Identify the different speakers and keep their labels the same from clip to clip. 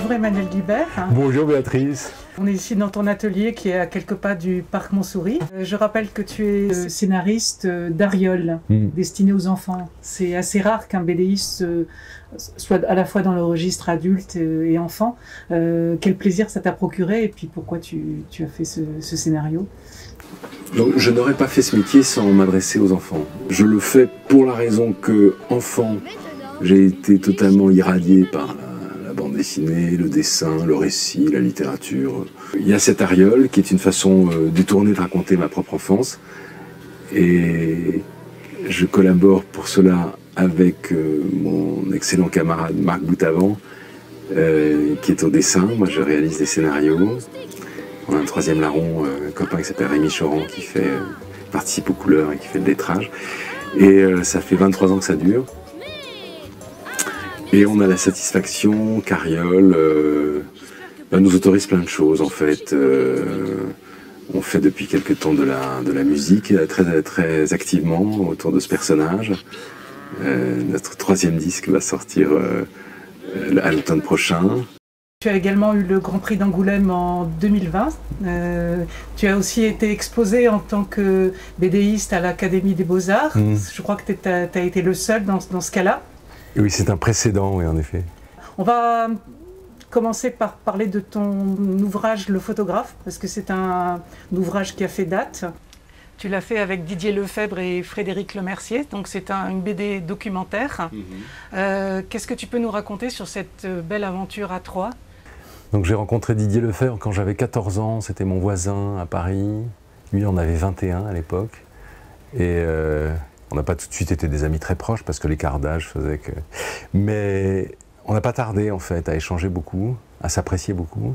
Speaker 1: Bonjour Emmanuel Guibert.
Speaker 2: Bonjour Béatrice.
Speaker 1: On est ici dans ton atelier qui est à quelques pas du parc Montsouris. Je rappelle que tu es scénariste d'Ariol, destiné aux enfants. C'est assez rare qu'un BDiste soit à la fois dans le registre adulte et enfant. Quel plaisir ça t'a procuré et puis pourquoi tu as fait ce scénario?
Speaker 3: Donc, je n'aurais pas fait ce métier sans m'adresser aux enfants. Je le fais pour la raison que, enfant, j'ai été totalement irradié par la bande dessinée, le dessin, le récit, la littérature. Il y a cette Ariol qui est une façon détournée de raconter ma propre enfance. Et je collabore pour cela avec mon excellent camarade Marc Boutavant, qui est au dessin. Moi, je réalise des scénarios. On a un troisième larron, un copain qui s'appelle Rémi Choran, qui participe aux couleurs et qui fait le lettrage. Et ça fait 23 ans que ça dure. Et on a la satisfaction qu'Ariol nous autorise plein de choses, en fait. On fait depuis quelque temps de la musique, très activement, autour de ce personnage. Notre troisième disque va sortir à l'automne prochain.
Speaker 1: Tu as également eu le Grand Prix d'Angoulême en 2020. Tu as aussi été exposé en tant que BDiste à l'Académie des Beaux-Arts. Je crois que tu as été le seul dans ce cas-là.
Speaker 2: Oui, c'est un précédent, oui, en effet.
Speaker 1: On va commencer par parler de ton ouvrage Le Photographe, parce que c'est un ouvrage qui a fait date. Tu l'as fait avec Didier Lefebvre et Frédéric Lemercier, donc c'est une BD documentaire. Qu'est-ce que tu peux nous raconter sur cette belle aventure à trois?
Speaker 2: Donc j'ai rencontré Didier Lefebvre quand j'avais 14 ans, c'était mon voisin à Paris. Lui en avait 21 à l'époque. Et on n'a pas tout de suite été des amis très proches parce que l'écart d'âge faisait que... Mais on n'a pas tardé en fait à échanger beaucoup, à s'apprécier beaucoup.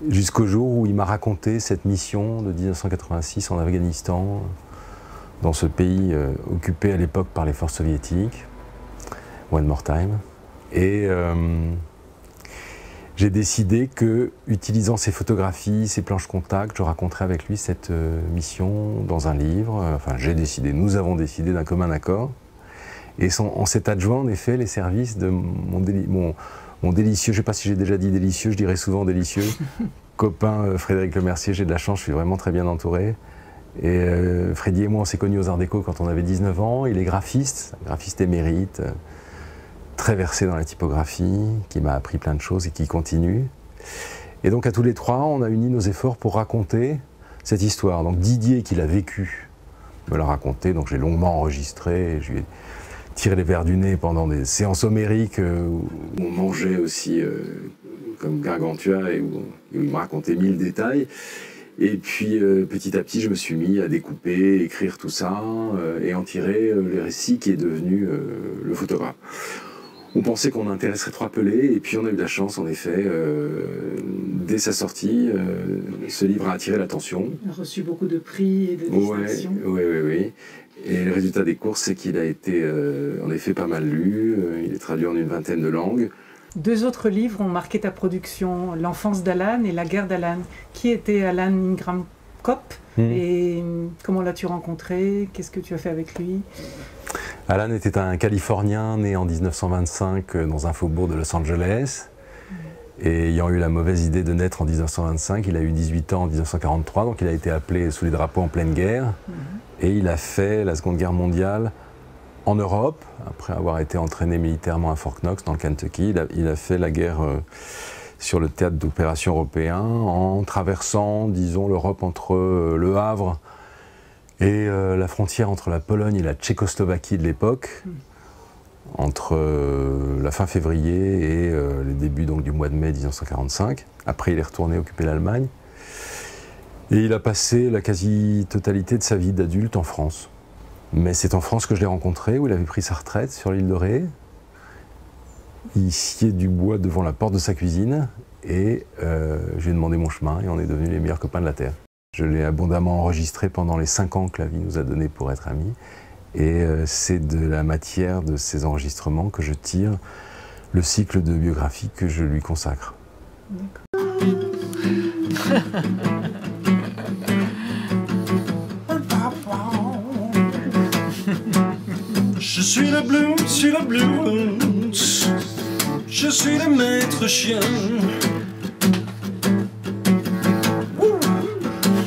Speaker 2: Jusqu'au jour où il m'a raconté cette mission de 1986 en Afghanistan, dans ce pays occupé à l'époque par les forces soviétiques, One More Time. Et j'ai décidé que, utilisant ses photographies, ses planches contact, je raconterais avec lui cette mission dans un livre. Enfin, nous avons décidé d'un commun accord. Et on s'est adjoint en effet les services de mon délicieux, je ne sais pas si j'ai déjà dit délicieux, je dirais souvent délicieux, copain Frédéric Lemercier, j'ai de la chance, je suis vraiment très bien entouré. Et Freddy et moi, on s'est connus aux Arts Déco quand on avait 19 ans. Il est graphiste émérite, très versé dans la typographie, qui m'a appris plein de choses et qui continue. Et donc à tous les trois, on a uni nos efforts pour raconter cette histoire. Donc Didier, qui l'a vécu, me l'a raconté, donc j'ai longuement enregistré, et je lui ai tiré les verres du nez pendant des séances homériques où on mangeait aussi comme Gargantua et où il me racontait 1000 détails. Et puis petit à petit, je me suis mis à découper, écrire tout ça et en tirer les récits qui est devenu Le Photographe. On pensait qu'on intéresserait 3 pelés, et puis on a eu de la chance, en effet. Dès sa sortie, ce livre a attiré l'attention.
Speaker 1: Il a reçu beaucoup de prix et de distinctions.
Speaker 3: Oui. Et le résultat des courses, c'est qu'il a été, en effet, pas mal lu. Il est traduit en une 20aine de langues.
Speaker 1: 2 autres livres ont marqué ta production, L'enfance d'Alan et La guerre d'Alan. Qui était Alan Ingram Kopp et comment l'as-tu rencontré? Qu'est-ce que tu as fait avec lui?
Speaker 2: Alan était un Californien né en 1925 dans un faubourg de Los Angeles. Et ayant eu la mauvaise idée de naître en 1925, il a eu 18 ans en 1943, donc il a été appelé sous les drapeaux en pleine guerre. Et il a fait la Seconde Guerre mondiale en Europe, après avoir été entraîné militairement à Fort Knox dans le Kentucky. Il a fait la guerre sur le théâtre d'opérations européen en traversant, disons, l'Europe entre Le Havre et la frontière entre la Pologne et la Tchécoslovaquie de l'époque, entre la fin février et les débuts donc, du mois de mai 1945. Après, il est retourné occuper l'Allemagne. Et il a passé la quasi-totalité de sa vie d'adulte en France. Mais c'est en France que je l'ai rencontré, où il avait pris sa retraite sur l'île de Ré. Il sciait du bois devant la porte de sa cuisine, et je lui ai demandé mon chemin, et on est devenus les meilleurs copains de la Terre. Je l'ai abondamment enregistré pendant les 5 ans que la vie nous a donné pour être amis. Et c'est de la matière de ces enregistrements que je tire le cycle de biographie que je lui consacre.
Speaker 4: Je suis le blues, Je suis le maître chien.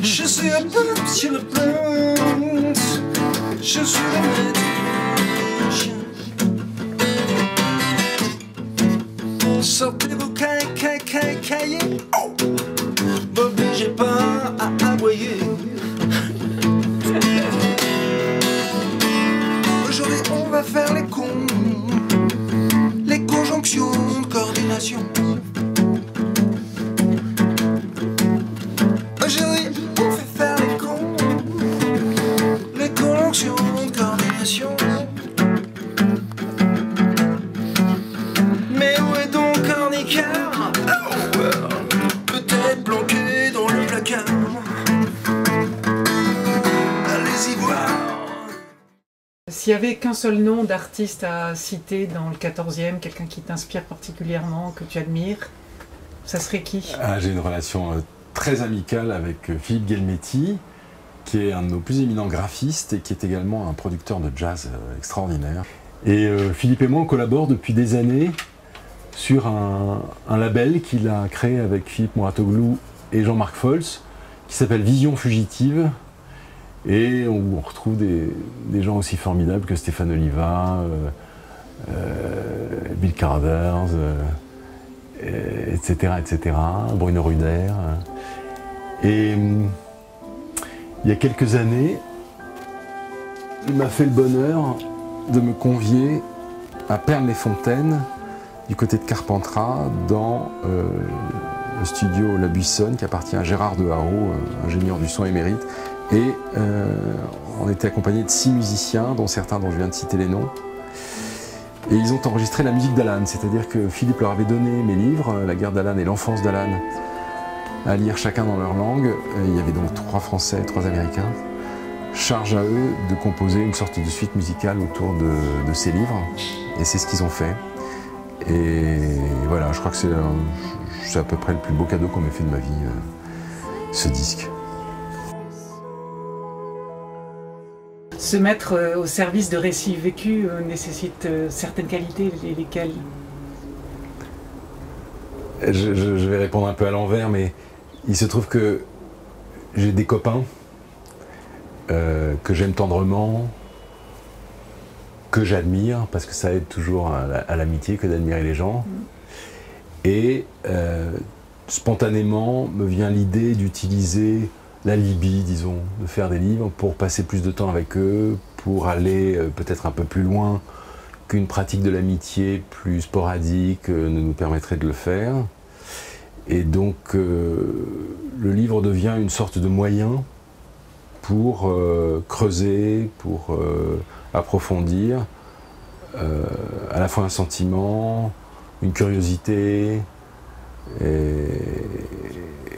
Speaker 4: Je suis un peu sur le prince. Je suis le maître chien. Sortez vos cahiers. M'obligez pas à aboyer. Aujourd'hui on va faire les cons. Les conjonctions de coordination. Aujourd'hui on fait faire les cons. Les conjonctions de coordination. Mais où est donc Cornicar? Peut-être planqué dans le placard. Allez-y voir.
Speaker 1: S'il n'y avait qu'un seul nom d'artiste à citer dans le 14e, quelqu'un qui t'inspire particulièrement, que tu admires, ça serait qui?
Speaker 2: J'ai une relation très amicale avec Philippe Guelmetti, qui est un de nos plus éminents graphistes et qui est également un producteur de jazz extraordinaire. Et Philippe et moi, on collabore depuis des années sur un label qu'il a créé avec Philippe Mouratoglou et Jean-Marc Fols, qui s'appelle Vision Fugitive, et où on retrouve des gens aussi formidables que Stéphane Oliva, Bill Carruthers, etc., etc., Bruno Ruder. Et il y a quelques années, il m'a fait le bonheur de me convier à Pernes-les-Fontaines, du côté de Carpentras, dans le studio La Buissonne, qui appartient à Gérard de Haro, ingénieur du son émérite. Et on était accompagné de 6 musiciens, dont certains dont je viens de citer les noms. Et ils ont enregistré la musique d'Alan, c'est-à-dire que Philippe leur avait donné mes livres, La guerre d'Alan et l'enfance d'Alan, à lire chacun dans leur langue. Et il y avait donc 3 Français et 3 Américains. Charge à eux de composer une sorte de suite musicale autour de ces livres. Et c'est ce qu'ils ont fait. Et voilà, je crois que c'est à peu près le plus beau cadeau qu'on m'ait fait de ma vie, ce disque.
Speaker 1: Se mettre au service de récits vécus nécessite certaines qualités, lesquelles?
Speaker 2: Je vais répondre un peu à l'envers, mais il se trouve que j'ai des copains que j'aime tendrement, que j'admire, parce que ça aide toujours à l'amitié que d'admirer les gens. Et spontanément me vient l'idée d'utiliser la Libye, disons, de faire des livres pour passer plus de temps avec eux, pour aller peut-être un peu plus loin qu'une pratique de l'amitié plus sporadique ne nous permettrait de le faire. Et donc le livre devient une sorte de moyen pour creuser, pour approfondir à la fois un sentiment, une curiosité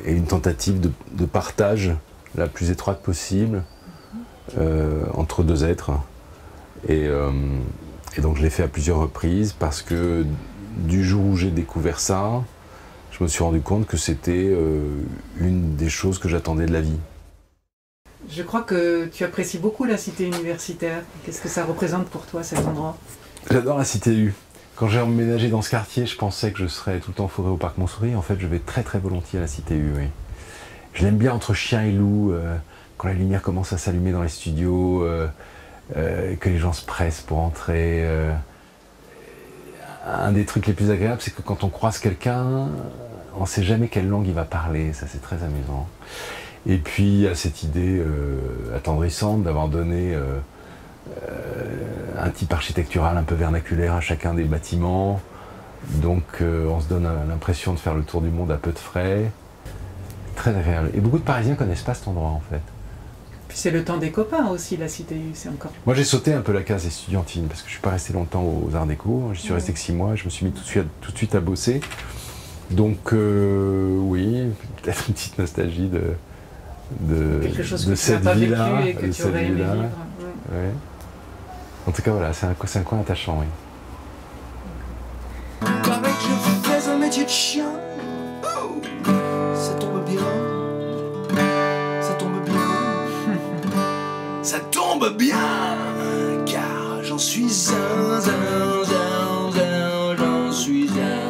Speaker 2: et une tentative de partage la plus étroite possible entre 2 êtres. Et donc je l'ai fait à plusieurs reprises parce que du jour où j'ai découvert ça, je me suis rendu compte que c'était une des choses que j'attendais de la vie.
Speaker 1: Je crois que tu apprécies beaucoup la cité universitaire. Qu'est-ce que ça représente pour toi, cet endroit?
Speaker 2: J'adore la cité U. Quand j'ai emménagé dans ce quartier, je pensais que je serais tout le temps fourré au parc Montsouris. En fait, je vais très très volontiers à la cité U, oui. Je l'aime bien entre chien et loup, quand la lumière commence à s'allumer dans les studios, que les gens se pressent pour entrer. Un des trucs les plus agréables, c'est que quand on croise quelqu'un, on ne sait jamais quelle langue il va parler. Ça, c'est très amusant. Et puis, il y a cette idée attendrissante d'avoir donné un type architectural un peu vernaculaire à chacun des bâtiments. Donc on se donne l'impression de faire le tour du monde à peu de frais. Très agréable. Et beaucoup de Parisiens ne connaissent pas cet endroit en fait.
Speaker 1: Puis c'est le temps des copains aussi, la cité U, c'est encore...
Speaker 2: Moi j'ai sauté un peu la case estudiantine parce que je ne suis pas resté longtemps aux Arts Déco. J'y suis resté que 6 mois, je me suis mis tout de suite à bosser. Donc oui, peut-être une petite nostalgie
Speaker 1: quelque chose
Speaker 2: de
Speaker 1: que
Speaker 2: cette
Speaker 1: tu n'as pas
Speaker 2: vie-là,
Speaker 1: vécu et que tu aurais aimé vivre.
Speaker 2: Ouais. En tout cas, voilà, c'est un coin attachant, oui.
Speaker 4: Paraît que je fais un métier de chien. Oh, ça tombe bien. Ça tombe bien. Ça tombe bien. Car j'en suis j'en suis down.